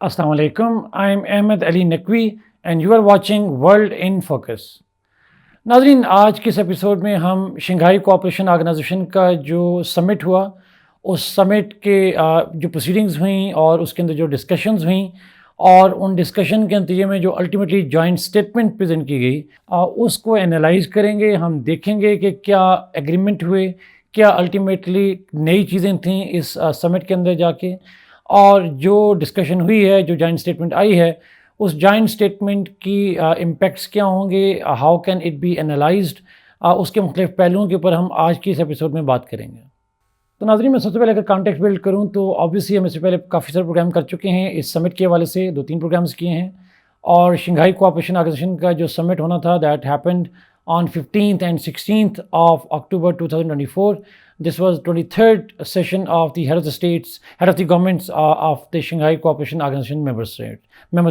Assalamu alaikum. I am Ahmed Ali Naqvi and you are watching World in Focus. नाज़रीन, आज के इस episode में हम शंघाई कोऑपरेशन ऑर्गेनाइजेशन का जो समिट हुआ उस समिट के जो प्रोसीडिंग्स हुई और उसके अंदर जो डिस्कशंस हुई और उन डिस्कशन के नतीजे में जो अल्टीमेटली जॉइंट स्टेटमेंट प्रेजेंट की गई उसको एनालाइज करेंगे। हम देखेंगे कि क्या एग्रीमेंट हुए, क्या अल्टीमेटली नई चीज़ें थीं इस समिट के अंदर जाके, और जो डिस्कशन हुई है, जो जॉइंट स्टेटमेंट आई है, उस जॉइंट स्टेटमेंट की इम्पैक्ट्स क्या होंगे, how can it be analysed, उसके मुख्तलिफ पहलुओं के ऊपर हम आज की इस एपिसोड में बात करेंगे। तो नाज़रीन, मैं सबसे पहले अगर कॉन्टेक्स्ट बिल्ड करूं तो ऑब्वियसली हम इससे पहले काफ़ी सारे प्रोग्राम कर चुके हैं। इस समिट के हवाले से 2-3 प्रोग्राम्स किए हैं और शंघाई कोऑपरेशन ऑर्गेनाइजेशन का जो समिट होना था that happened on 15th and 16th of October 2024. This was 23rd session of the head of the governments of the Shanghai Cooperation Organization member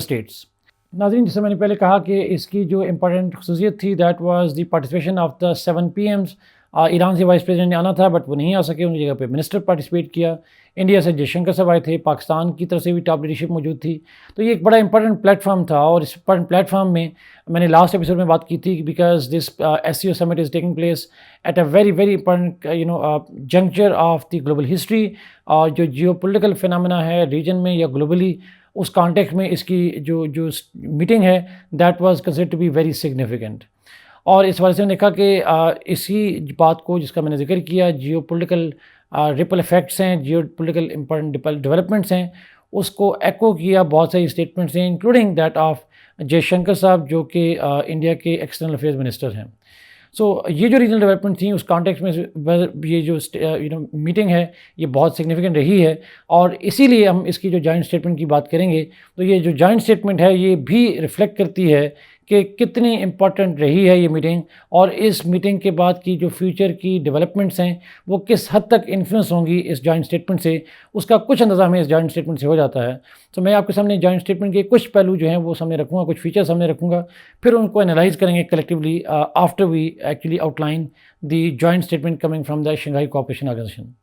states. नाज़रीन, जैसे मैंने पहले कहा कि इसकी जो इम्पोर्टेंट खसूसियत थी that was the participation of the 7 PMs। Iran से वाइस प्रेसिडेंट ने आना था बट वो नहीं आ सके, उनकी जगह पे मिनिस्टर पार्टिसिपेट किया। इंडिया से जयशंकर साहब आए थे, पाकिस्तान की तरफ से भी टॉप लीडरशिप मौजूद थी। तो ये एक बड़ा इंपॉर्टेंट प्लेटफॉर्म था और इस इंपॉर्टेंट प्लेटफॉर्म में मैंने लास्ट एपिसोड में बात की थी because this SCO summit is taking place at a very very important juncture of the global history. और जो जियो पोलिटिकल फिनोमेना है रीजन में या ग्लोबली, उस कॉन्टेक्स्ट में इसकी जो मीटिंग है that was considered to be very significant. और इस वजह से मैंने देखा कि इसी बात को जिसका मैंने जिक्र किया, जियो पोलिटिकल रिपल इफेक्ट्स हैं, जियो पोलिटिकल इंपॉर्टेंट डेवलपमेंट्स हैं, उसको एको किया बहुत सारी स्टेटमेंट्स हैं इंक्लूडिंग दैट ऑफ जयशंकर साहब जो कि इंडिया के एक्सटर्नल अफेयर्स मिनिस्टर हैं। सो ये जो रीजनल डेवलपमेंट थी उस कॉन्टेक्स्ट में ये जो मीटिंग है ये बहुत सिग्निफिकेंट रही है और इसीलिए हम इसकी जो जॉइंट स्टेटमेंट की बात करेंगे। तो ये जो जॉइंट स्टेटमेंट है ये भी रिफ्लेक्ट करती है कि कितनी इम्पॉर्टेंट रही है ये मीटिंग और इस मीटिंग के बाद की जो फ्यूचर की डेवलपमेंट्स हैं वो किस हद तक इन्फ्लुएंस होंगी इस जॉइंट स्टेटमेंट से, उसका कुछ अंदाज़ा हमें इस जॉइंट स्टेटमेंट से हो जाता है। तो मैं आपके सामने जॉइंट स्टेटमेंट के कुछ पहलू जो हैं वो सामने रखूँगा, कुछ फीचर सामने रखूँगा, फिर उनको एनालाइज करेंगे collectively after we actually outline the joint statement coming from the Shanghai cooperation organisation.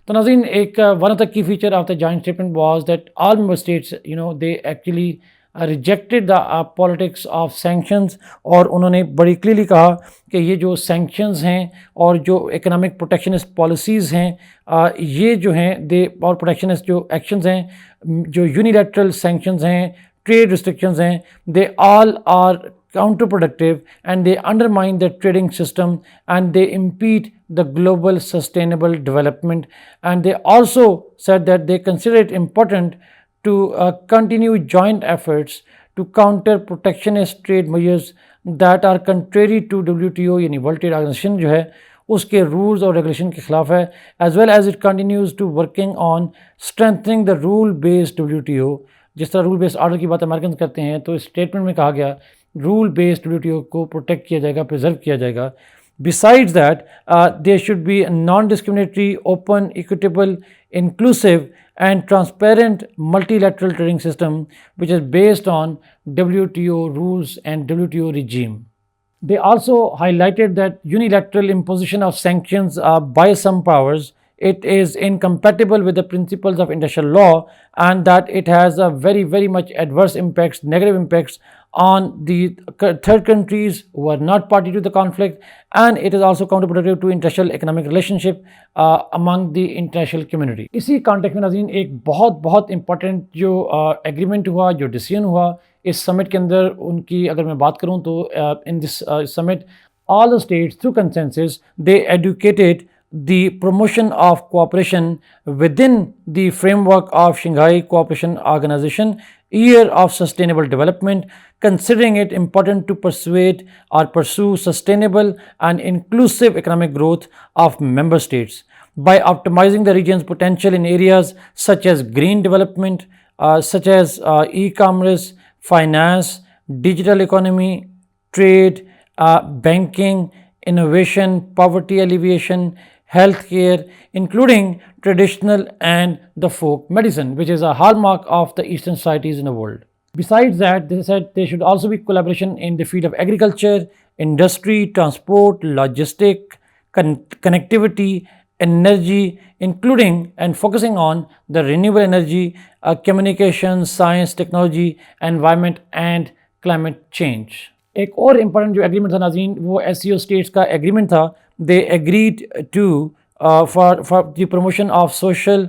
तो नाज़रीन, एक one of the key feature of the joint statement was that all member states they actually rejected the politics of sanctions. और उन्होंने बड़ी clearly कहा कि ये जो सैंक्शंस हैं और जो इकोनॉमिक प्रोटेक्शनिस्ट पॉलिसीज़ हैं ये जो हैं दे और प्रोटेक्शनिस्ट जो एक्शंस हैं, जो यूनिलैटरल सैंक्शंस हैं, ट्रेड रिस्ट्रिक्शंस हैं, they all are counterproductive and they undermine the trading system and they impede the global sustainable development. And they also said that they consider it important to continue joint efforts to counter protectionist trade measures that are contrary to WTO यानी world trade organisation जो है उसके rules और regulation के खिलाफ है, as well as it continues to working on strengthening the rule based WTO। जिस तरह रूल बेस्ड ऑर्डर की बात अमेरिकन करते हैं तो इस स्टेटमेंट में कहा गया रूल बेस्ड WTO को प्रोटेक्ट किया जाएगा, प्रिजर्व किया जाएगा। Besides that, there should be a non-discriminatory, open, equitable, inclusive and transparent multilateral trading system which is based on WTO rules and WTO regime. They also highlighted that unilateral imposition of sanctions by some powers, it is incompatible with the principles of international law and that it has a very very much adverse impacts, negative impacts on the third countries who are not party to the conflict, and it is also counterproductive to international economic relationship among the international community. इसी context में नाज़रीन एक बहुत important जो agreement हुआ, जो decision हुआ इस समिट के अंदर, उनकी अगर मैं बात करूं तो in this summit all the states through consensus they advocated the promotion of cooperation within the framework of Shanghai Cooperation Organization year of sustainable development, considering it important to pursue sustainable and inclusive economic growth of member states by optimizing the region's potential in areas such as green development, such as e-commerce, finance, digital economy, trade, banking, innovation, poverty alleviation, healthcare, including traditional and the folk medicine, which is a hallmark of the Eastern societies in the world. Besides that, they said there should also be collaboration in the field of agriculture, industry, transport, logistic, connectivity, energy, including and focusing on the renewable energy, communication, science, technology, environment and climate change. एक और important जो agreement था नाज़रीन वो SCO states का agreement था. They agreed to for the promotion of social,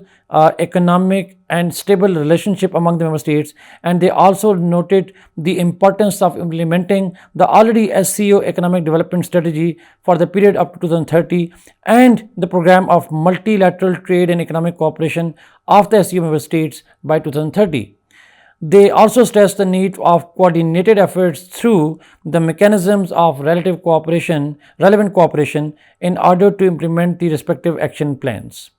economic and stable relationship among the member states, and they also noted the importance of implementing the already SCO economic development strategy for the period up to 2030 and the program of multilateral trade and economic cooperation of the SCO member states by 2030. They also stressed the need of coordinated efforts through the mechanisms of relevant cooperation in order to implement the respective action plans.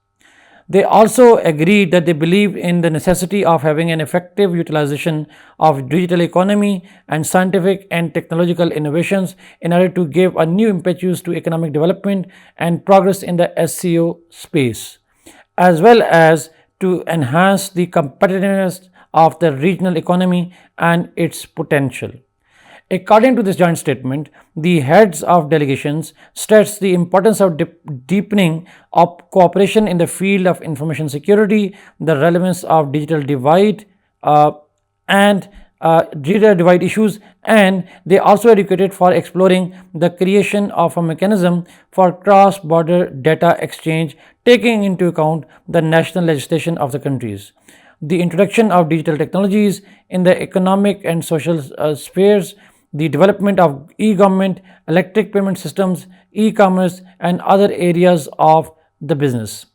They also agreed that they believe in the necessity of having an effective utilization of digital economy and scientific and technological innovations in order to give a new impetus to economic development and progress in the SCO space, as well as to enhance the competitiveness of the regional economy and its potential. According to this joint statement, the heads of delegations stress the importance of deepening of cooperation in the field of information security, the relevance of digital divide issues, and they also advocated for exploring the creation of a mechanism for cross-border data exchange, taking into account the national legislation of the countries. The introduction of digital technologies in the economic and social spheres, the development of e-government, electric payment systems, e-commerce and other areas of the business.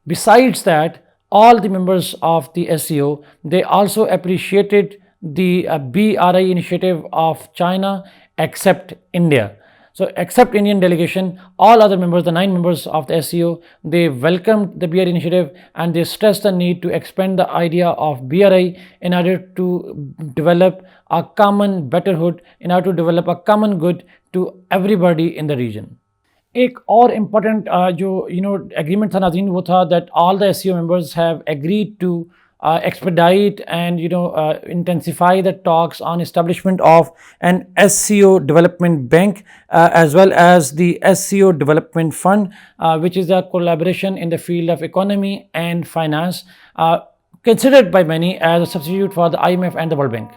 Besides that, all the members of the SCO, they also appreciated the BRI initiative of China except India. So except Indian delegation, all other members, the 9 members of the SCO, they welcomed the BRI initiative and they stressed the need to expand the idea of BRI in order to develop a common betterhood, in order to develop a common good to everybody in the region. एक और important जो agreement था नाज़रीन वो था that all the SCO members have agreed to expedite and intensify the talks on establishment of an SCO development bank as well as the SCO development fund, which is a collaboration in the field of economy and finance, considered by many as a substitute for the IMF and the World Bank.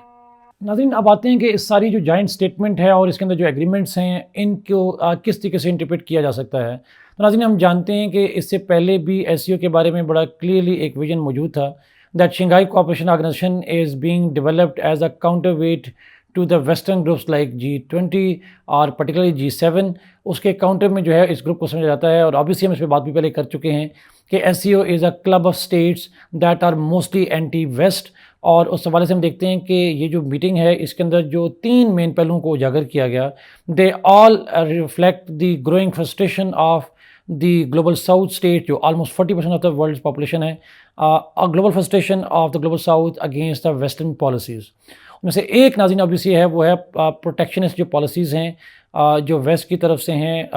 नाज़रीन अब आते हैं कि इस सारी जो joint statement है और इसके अंदर जो एग्रीमेंट्स हैं इनको किस तरीके से इंटरप्रेट किया जा सकता है. तो नाज़रीन हम जानते हैं कि इससे पहले भी SCO के बारे में बड़ा क्लियरली एक विजन मौजूद था that Shanghai cooperation organisation is being developed as a counterweight to the western groups like G20 और पर्टिकुलरली G7. उसके काउंटर में जो है इस ग्रुप को समझा जाता है और ऑब्वियसली हम इस पर बात भी पहले कर चुके हैं कि SCO is a club of states that are mostly anti west. और उस हवाले से हम देखते हैं कि ये जो मीटिंग है इसके अंदर जो 3 मेन पहलुओं को उजागर किया गया, they all reflect the growing frustration of the global south state जो almost 40% of the world population है, global frustration of the global south against the western policies. उनमें से एक नाज़रीन ऑब्वियसली है वो है प्रोटेक्शनिस्ट जो पॉलिसीज़ हैं जो वेस्ट की तरफ से हैं,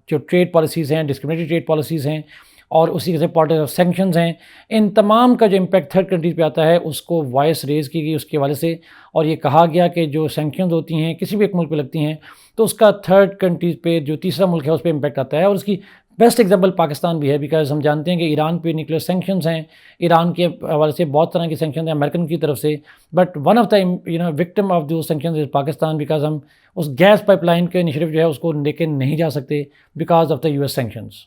जो ट्रेड पॉलिसीज़ हैं, डिस्क्रिमिनेटरी ट्रेड पॉलिसीज़ हैं और उसी से पॉलिटिक्स ऑफ सैंक्शंस हैं. इन तमाम का जो इम्पैक्ट थर्ड कंट्रीज़ पे आता है उसको वॉइस रेज़ की गई उसके हवाले से और ये कहा गया कि जो सैंक्शंस होती हैं किसी भी एक मुल्क पे लगती हैं तो उसका थर्ड कंट्रीज़ पे जो तीसरा मुल्क है उस पर इम्पैक्ट आता है. और उसकी बेस्ट एग्जांपल पाकिस्तान भी है बिकॉज हम जानते हैं कि ईरान पे न्यूक्लियर सैंक्शंस हैं, ईरान के हवाले से बहुत तरह के सैंक्शंस हैं अमेरिकन की तरफ से, but one of the victim of दो सैंक्शंस इज़ पाकिस्तान बिकॉज हम उस गैस पाइपलाइन के इनिशिएटिव जो है उसको लेके नहीं जा सकते because of the US sanctions.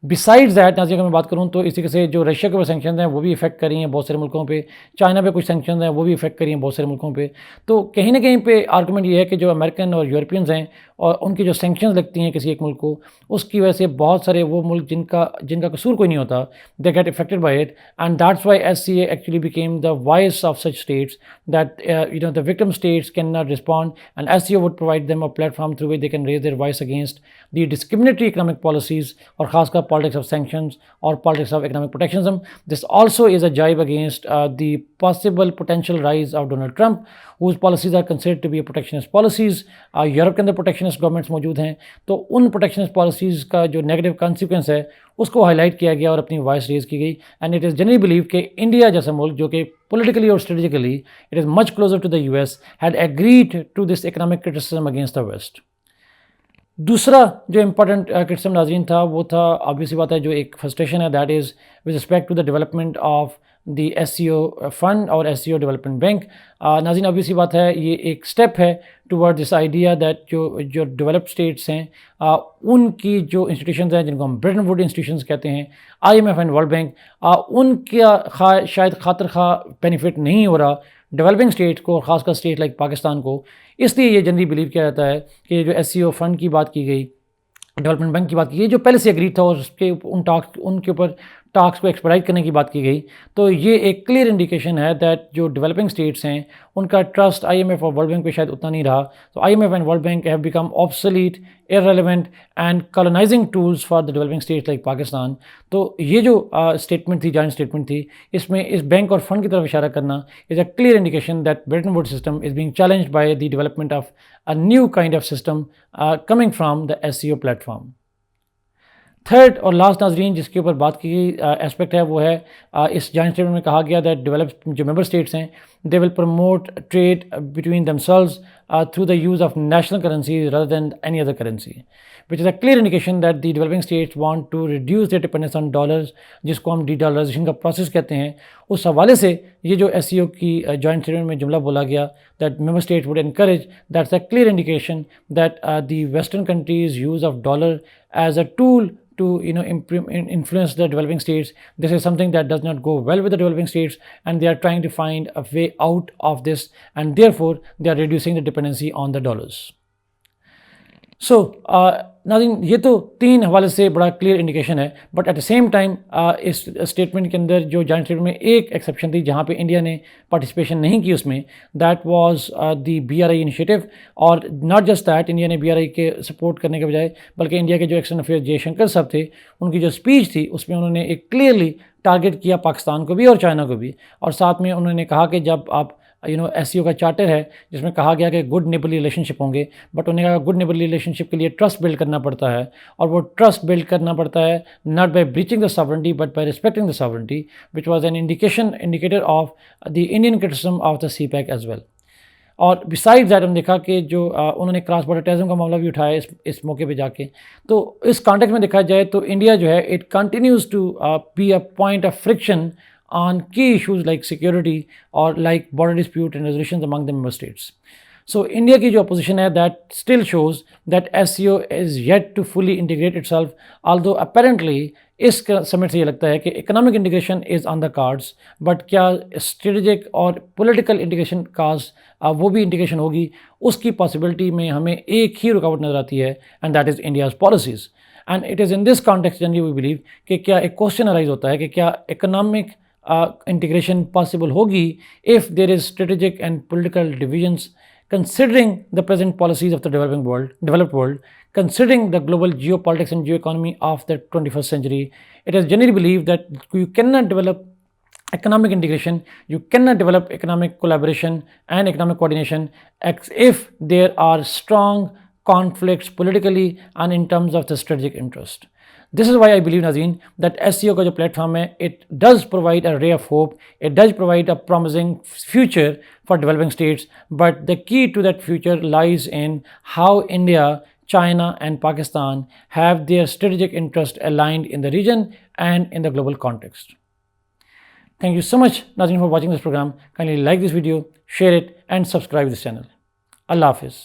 Besides that नाज़रीन अगर मैं बात करूँ तो इस तरीके से जो रशिया के ऊपर सैंक्शन हैं वो भी इफेक्ट कर रही हैं बहुत सारे मुल्कों पे, चाइना पे कुछ सैंक्शन हैं वो भी इफेक्ट कर रही हैं बहुत सारे मुल्कों पे. तो कहीं ना कहीं पे आर्गूमेंट ये है कि जो अमेरिकन और यूरोपियंस हैं और उनकी जो सैंक्शंस लगती हैं किसी एक मुल्क को उसकी वजह से बहुत सारे वो मुल्क जिनका कसूर कोई नहीं होता they get affected by it and that's why SCA actually became the voice of such states that the victim states can not respond and SCO would provide them a platform through which they can raise their voice against the discriminatory economic policies और खासकर politics of sanctions or politics of economic protectionism. This also is a jibe against the possible potential rise of Donald Trump, whose policies are considered to be protectionist policies. Europe के अंदर protectionist governments मौजूद हैं तो उन protectionist policies का जो negative consequence है उसको highlight किया गया और अपनी voice raise की गई. And it is generally believed कि इंडिया जैसा मुल्क जो कि politically और strategically it is much closer to the US had agreed to this economic criticism against the West. دوسرا جو امپورٹنٹ کرٹسم ناظرین تھا وہ تھا آبویسلی بات ہے جو ایک فرسٹریشن ہے that is with respect to the development of the SCO fund اور SCO ڈیولپمنٹ بینک. ناظرین آبویسلی بات ہے یہ ایک اسٹیپ ہے ٹورڈ دس آئیڈیا دیٹ جو ڈیولپڈ اسٹیٹس ہیں ان کی جو انسٹیٹیوشنز ہیں جن کو ہم برٹن ووڈ انسٹیٹیوشنز کہتے ہیں, IMF اینڈ ورلڈ بینک, ان کا شاید خاطر خواہ بینیفٹ نہیں ہو رہا ڈیولپنگ اسٹیٹ کو, خاص کر اسٹیٹ لائک پاکستان کو. اس لیے یہ جنرلی بلیو کیا جاتا ہے کہ جو SCO فنڈ کی بات کی گئی, ڈیولپمنٹ بینک کی بات کی گئی, جو پہلے سے اگری تھا اور اس کے ان کے اوپر ٹاکس کو ایکسپیڈائٹ کرنے کی بات کی گئی, تو یہ ایک کلیئر انڈیکیشن ہے دیٹ جو ڈیولپنگ اسٹیٹس ہیں ان کا ٹرسٹ IMF اور ورلڈ بینک پہ شاید اتنا نہیں رہا. تو IMF and world bank have become obsolete, irrelevant اینڈ colonizing tools for the developing states like Pakistan. تو یہ جو اسٹیٹمنٹ تھی, جوائنٹ اسٹیٹمنٹ تھی, اس میں اس بینک اور فنڈ کی طرف اشارہ کرنا is a clear indication that Bretton wood system is being challenged by the development of a new kind of system coming from the SCO platform. Third اور last ناظرین جس کے اوپر بات کی گئی اسپیکٹ ہے وہ ہے اس جوائنٹ اسٹیٹمنٹ میں کہا گیا دیٹ ڈیولپ جو ممبر اسٹیٹس ہیں they will promote trade between themselves through the use of national currency rather than any other currency, which is a clear indication that the developing states want to reduce their dependence on dollars, جس کو ہم De-dollarization کا process کہتے ہیں. اس حوالے سے یہ جو SCO کی جوائنٹ اسٹیٹمنٹ میں جملہ بولا گیا that member states would encourage, that's a clear indication that the western countries use of dollar as a tool to influence the developing states. This is something that does not go well with the developing states and they are trying to find a way out of this, and therefore they are reducing the dependency on the dollars. سو ناظرین یہ تو تین حوالے سے بڑا clear indication ہے, but at the same time اس statement کے اندر جو جوائنٹ اسٹیٹمنٹ میں ایک ایکسیپشن تھی جہاں پہ انڈیا نے پارٹیسپیشن نہیں کی اس میں, that was the BRI initiative. اور ناٹ جسٹ دیٹ, انڈیا نے BRI کے سپورٹ کرنے کے بجائے بلکہ انڈیا کے جو ایکسٹرنل افیئر جے شنکر صاحب تھے ان کی جو اسپیچ تھی اس میں انہوں نے ایک کلیئرلی ٹارگیٹ کیا پاکستان کو بھی اور چائنا کو بھی, اور ساتھ میں انہوں نے کہا کہ جب آپ SCO کا چارٹر ہے جس میں کہا گیا کہ گڈ نیبرلی ریلیشن شپ ہوں گے, بٹ انہوں نے کہا گڈ نیبرلی ریلیشن شپ کے لیے ٹرسٹ بلڈ کرنا پڑتا ہے, اور وہ ٹرسٹ بلڈ کرنا پڑتا ہے not by breaching the sovereignty but by respecting the sovereignty, which was an indicator of the Indian criticism of the CPEC as well. اور بسائڈ دیٹ ہم دیکھا کہ جو انہوں نے کراس بارڈر ٹیررزم کا معاملہ بھی اٹھایا اس موقع پہ جا کے, تو اس کانٹیکٹ میں دیکھا جائے تو انڈیا جو ہے it continues to be a point of friction on key issues like security or like border dispute and resolutions among the member states. So India کی جو opposition ہے that still shows that SCO is yet to fully integrate itself, although apparently اس سمٹ سے یہ لگتا ہے کہ economic integration is on the cards, but کیا strategic اور political integration cause وہ بھی integration ہوگی, اس کی possibility میں ہمیں ایک ہی رکاوٹ نظر آتی ہے and that is India's policies. And it is in this context generally we believe کہ کیا ایک question arise ہوتا ہے کہ کیا economic integration possible hogi if there is strategic and political divisions, considering the present policies of the developed world, considering the global geopolitics and geoeconomy of the 21st century. It is generally believed that you cannot develop economic integration, you cannot develop economic collaboration and economic coordination if there are strong conflicts politically and in terms of the strategic interest. This is why I believe, Nazreen, that SCO کا جو platform ہے it does provide a ray of hope, it does provide a promising future for developing states, but the key to that future lies in how India, China and Pakistan have their strategic interest aligned in the region and in the global context. Thank you so much, Nazreen, for watching this program. Kindly like this video, share it and subscribe to this channel. Allah Hafiz.